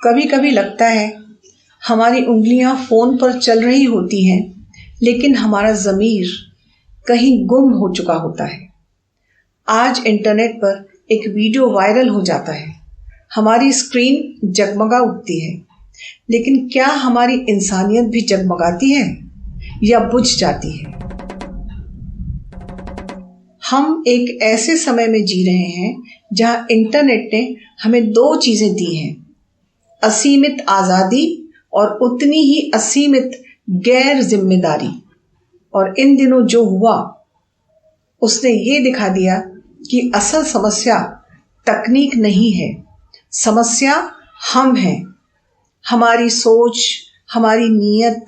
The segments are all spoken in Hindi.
कभी कभी लगता है हमारी उंगलियां फोन पर चल रही होती हैं, लेकिन हमारा ज़मीर कहीं गुम हो चुका होता है। आज इंटरनेट पर एक वीडियो वायरल हो जाता है, हमारी स्क्रीन जगमगा उठती है, लेकिन क्या हमारी इंसानियत भी जगमगाती है या बुझ जाती है? हम एक ऐसे समय में जी रहे हैं जहां इंटरनेट ने हमें दो चीजें दी हैं, असीमित आज़ादी और उतनी ही असीमित गैर जिम्मेदारी। और इन दिनों जो हुआ उसने ये दिखा दिया कि असल समस्या तकनीक नहीं है, समस्या हम हैं। हमारी सोच, हमारी नीयत,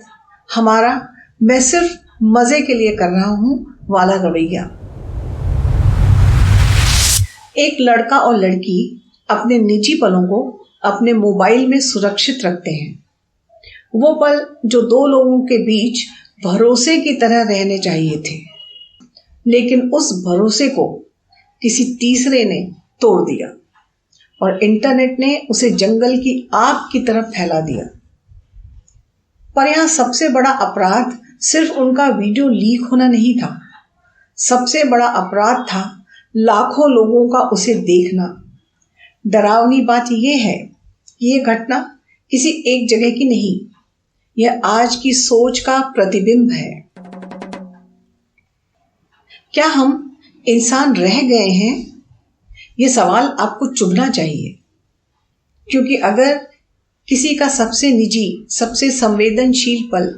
हमारा मैं सिर्फ मजे के लिए कर रहा हूं वाला रवैया। एक लड़का और लड़की अपने निजी पलों को अपने मोबाइल में सुरक्षित रखते हैं। वो पल जो दो लोगों के बीच भरोसे की तरह रहने चाहिए थे, लेकिन उस भरोसे को किसी तीसरे ने तोड़ दिया और इंटरनेट ने उसे जंगल की आग की तरफ फैला दिया। पर यहां सबसे बड़ा अपराध सिर्फ उनका वीडियो लीक होना नहीं था, सबसे बड़ा अपराध था लाखों लोगों का उसे देखना। डरावनी बात यह है कि यह घटना किसी एक जगह की नहीं, यह आज की सोच का प्रतिबिंब है। क्या हम इंसान रह गए हैं? यह सवाल आपको चुभना चाहिए, क्योंकि अगर किसी का सबसे निजी, सबसे संवेदनशील पल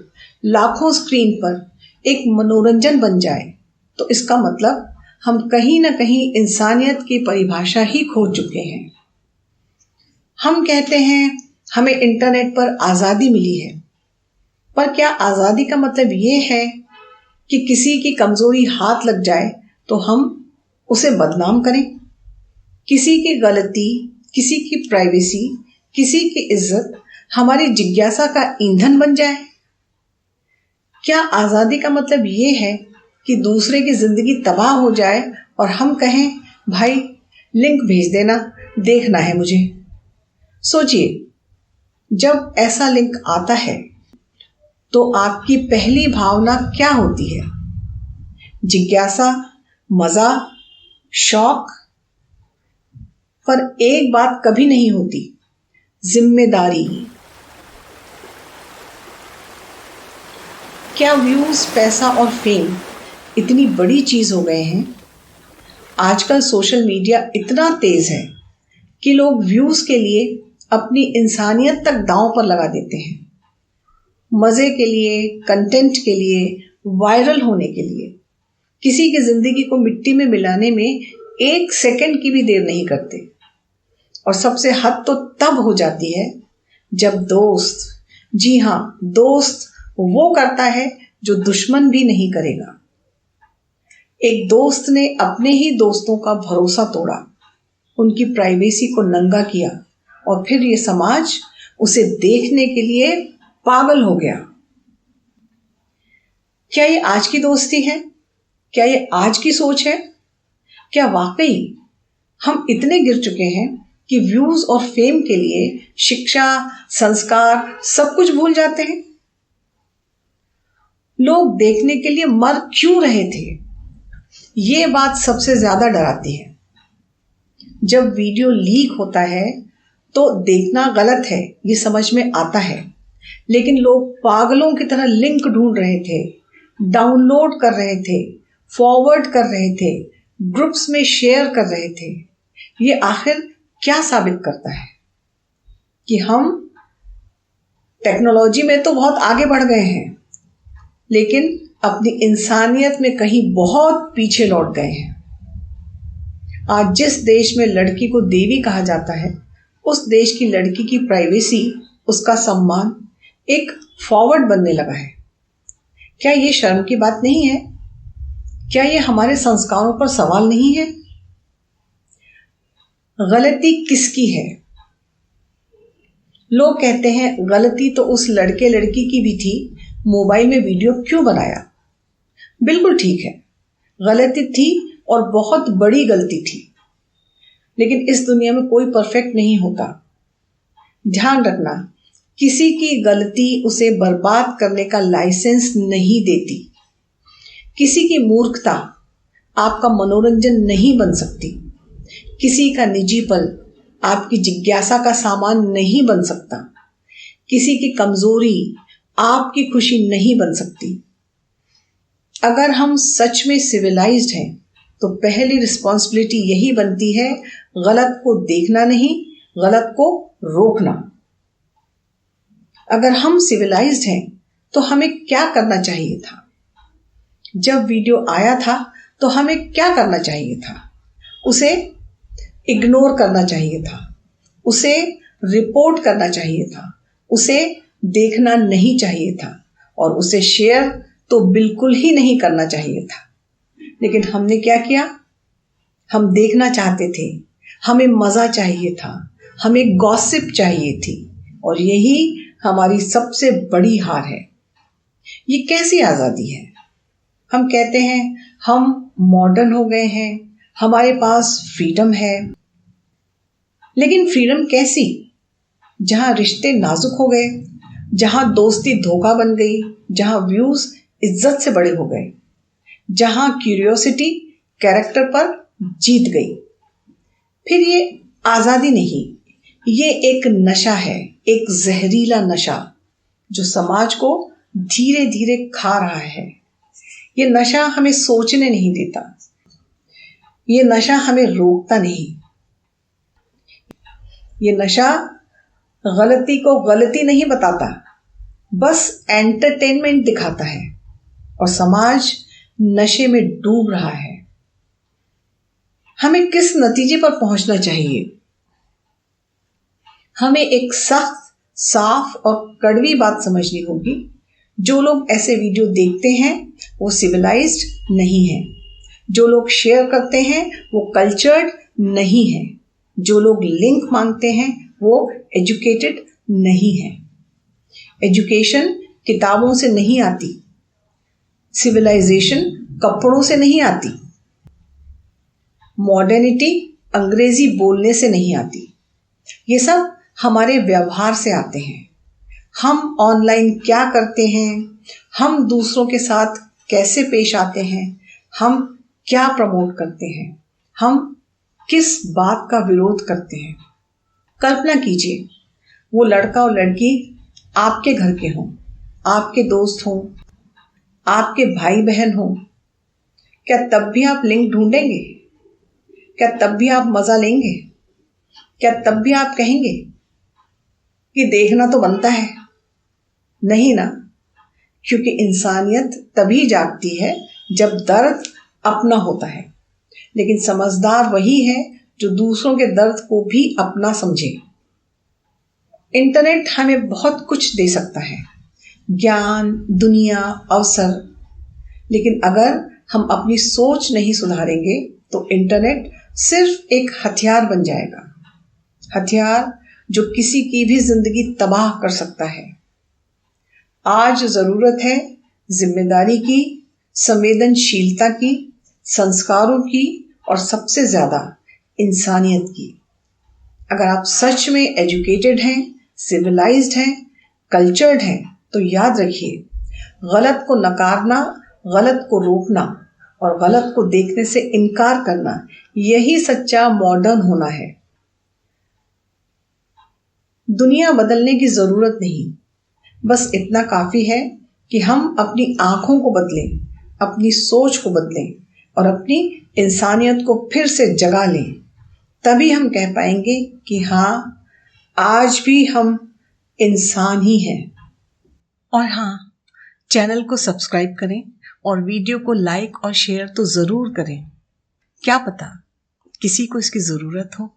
लाखों स्क्रीन पर एक मनोरंजन बन जाए, तो इसका मतलब हम कहीं ना कहीं इंसानियत की परिभाषा ही खो चुके हैं। हम कहते हैं हमें इंटरनेट पर आज़ादी मिली है, पर क्या आज़ादी का मतलब ये है कि किसी की कमजोरी हाथ लग जाए तो हम उसे बदनाम करें? किसी की गलती, किसी की प्राइवेसी, किसी की इज्जत हमारी जिज्ञासा का ईंधन बन जाए? क्या आज़ादी का मतलब ये है कि दूसरे की जिंदगी तबाह हो जाए और हम कहें भाई लिंक भेज देना, देखना है मुझे? सोचिए, जब ऐसा लिंक आता है तो आपकी पहली भावना क्या होती है? जिज्ञासा, मजा, शौक? पर एक बात कभी नहीं होती, जिम्मेदारी। क्या व्यूज, पैसा और फेम इतनी बड़ी चीज हो गए हैं? आजकल सोशल मीडिया इतना तेज है कि लोग व्यूज के लिए अपनी इंसानियत तक दांव पर लगा देते हैं। मजे के लिए, कंटेंट के लिए, वायरल होने के लिए किसी की जिंदगी को मिट्टी में मिलाने में एक सेकंड की भी देर नहीं करते। और सबसे हद तो तब हो जाती है जब दोस्त, जी हां दोस्त, वो करता है जो दुश्मन भी नहीं करेगा। एक दोस्त ने अपने ही दोस्तों का भरोसा तोड़ा, उनकी प्राइवेसी को नंगा किया और फिर ये समाज उसे देखने के लिए पागल हो गया। क्या ये आज की दोस्ती है? क्या ये आज की सोच है? क्या वाकई हम इतने गिर चुके हैं कि व्यूज और फेम के लिए शिक्षा, संस्कार सब कुछ भूल जाते हैं? लोग देखने के लिए मर क्यों रहे थे? ये बात सबसे ज्यादा डराती है। जब वीडियो लीक होता है तो देखना गलत है, ये समझ में आता है, लेकिन लोग पागलों की तरह लिंक ढूंढ रहे थे, डाउनलोड कर रहे थे, फॉरवर्ड कर रहे थे, ग्रुप्स में शेयर कर रहे थे। ये आखिर क्या साबित करता है? कि हम टेक्नोलॉजी में तो बहुत आगे बढ़ गए हैं, लेकिन अपनी इंसानियत में कहीं बहुत पीछे लौट गए हैं। आज जिस देश में लड़की को देवी कहा जाता है, उस देश की लड़की की प्राइवेसी, उसका सम्मान एक फॉरवर्ड बनने लगा है। क्या ये शर्म की बात नहीं है? क्या ये हमारे संस्कारों पर सवाल नहीं है? गलती किसकी है? लोग कहते हैं गलती तो उस लड़के लड़की की भी थी, मोबाइल में वीडियो क्यों बनाया? बिल्कुल ठीक है, गलती थी और बहुत बड़ी गलती थी, लेकिन इस दुनिया में कोई परफेक्ट नहीं होता। ध्यान रखना, किसी की गलती उसे बर्बाद करने का लाइसेंस नहीं देती। किसी की मूर्खता आपका मनोरंजन नहीं बन सकती। किसी का निजी पल आपकी जिज्ञासा का सामान नहीं बन सकता। किसी की कमजोरी आपकी खुशी नहीं बन सकती। अगर हम सच में सिविलाइज्ड हैं तो पहली रिस्पॉन्सिबिलिटी यही बनती है, गलत को देखना नहीं, गलत को रोकना। अगर हम सिविलाइज्ड हैं तो हमें क्या करना चाहिए था? जब वीडियो आया था तो हमें क्या करना चाहिए था? उसे इग्नोर करना चाहिए था, उसे रिपोर्ट करना चाहिए था, उसे देखना नहीं चाहिए था और उसे शेयर तो बिल्कुल ही नहीं करना चाहिए था। लेकिन हमने क्या किया? हम देखना चाहते थे, हमें मजा चाहिए था, हमें गॉसिप चाहिए थी और यही हमारी सबसे बड़ी हार है। ये कैसी आजादी है? हम कहते हैं हम मॉडर्न हो गए हैं, हमारे पास फ्रीडम है। लेकिन फ्रीडम कैसी? जहां रिश्ते नाजुक हो गए, जहां दोस्ती धोखा बन गई, जहां व्यूज इज्जत से बड़े हो गए, जहां क्यूरियोसिटी कैरेक्टर पर जीत गई। फिर ये आजादी नहीं, ये एक नशा है, एक जहरीला नशा जो समाज को धीरे धीरे खा रहा है। ये नशा हमें सोचने नहीं देता, ये नशा हमें रोकता नहीं। ये नशा गलती को गलती नहीं बताता, बस एंटरटेनमेंट दिखाता है और समाज नशे में डूब रहा है। हमें किस नतीजे पर पहुंचना चाहिए? हमें एक सख्त, साफ और कड़वी बात समझनी होगी। जो लोग ऐसे वीडियो देखते हैं वो सिविलाइज्ड नहीं है। जो लोग शेयर करते हैं वो कल्चर्ड नहीं है। जो लोग लिंक मांगते हैं वो एजुकेटेड नहीं है। एजुकेशन किताबों से नहीं आती, सिविलाइजेशन कपड़ों से नहीं आती, मॉडर्निटी अंग्रेजी बोलने से नहीं आती। ये सब हमारे व्यवहार से आते हैं। हम ऑनलाइन क्या करते हैं, हम दूसरों के साथ कैसे पेश आते हैं, हम क्या प्रमोट करते हैं, हम किस बात का विरोध करते हैं। कल्पना कीजिए वो लड़का और लड़की आपके घर के हों, आपके दोस्त हों, आपके भाई बहन हों। क्या तब भी आप लिंक ढूंढेंगे? क्या तब भी आप मजा लेंगे? क्या तब भी आप कहेंगे कि देखना तो बनता है? नहीं ना, क्योंकि इंसानियत तभी जागती है जब दर्द अपना होता है। लेकिन समझदार वही है जो दूसरों के दर्द को भी अपना समझे। इंटरनेट हमें बहुत कुछ दे सकता है, ज्ञान, दुनिया, अवसर। लेकिन अगर हम अपनी सोच नहीं सुधारेंगे तो इंटरनेट सिर्फ एक हथियार बन जाएगा, हथियार जो किसी की भी जिंदगी तबाह कर सकता है। आज जरूरत है जिम्मेदारी की, संवेदनशीलता की, संस्कारों की और सबसे ज्यादा इंसानियत की। अगर आप सच में एजुकेटेड हैं, सिविलाइज्ड हैं, कल्चर्ड हैं, तो याद रखिए, गलत को नकारना, गलत को रोकना और गलत को देखने से इनकार करना, यही सच्चा मॉडर्न होना है। दुनिया बदलने की जरूरत नहीं, बस इतना काफी है कि हम अपनी आंखों को बदलें, अपनी सोच को बदलें और अपनी इंसानियत को फिर से जगा लें। तभी हम कह पाएंगे कि हाँ, आज भी हम इंसान ही हैं। और हाँ, चैनल को सब्सक्राइब करें और वीडियो को लाइक और शेयर तो जरूर करें। क्या पता किसी को इसकी जरूरत हो।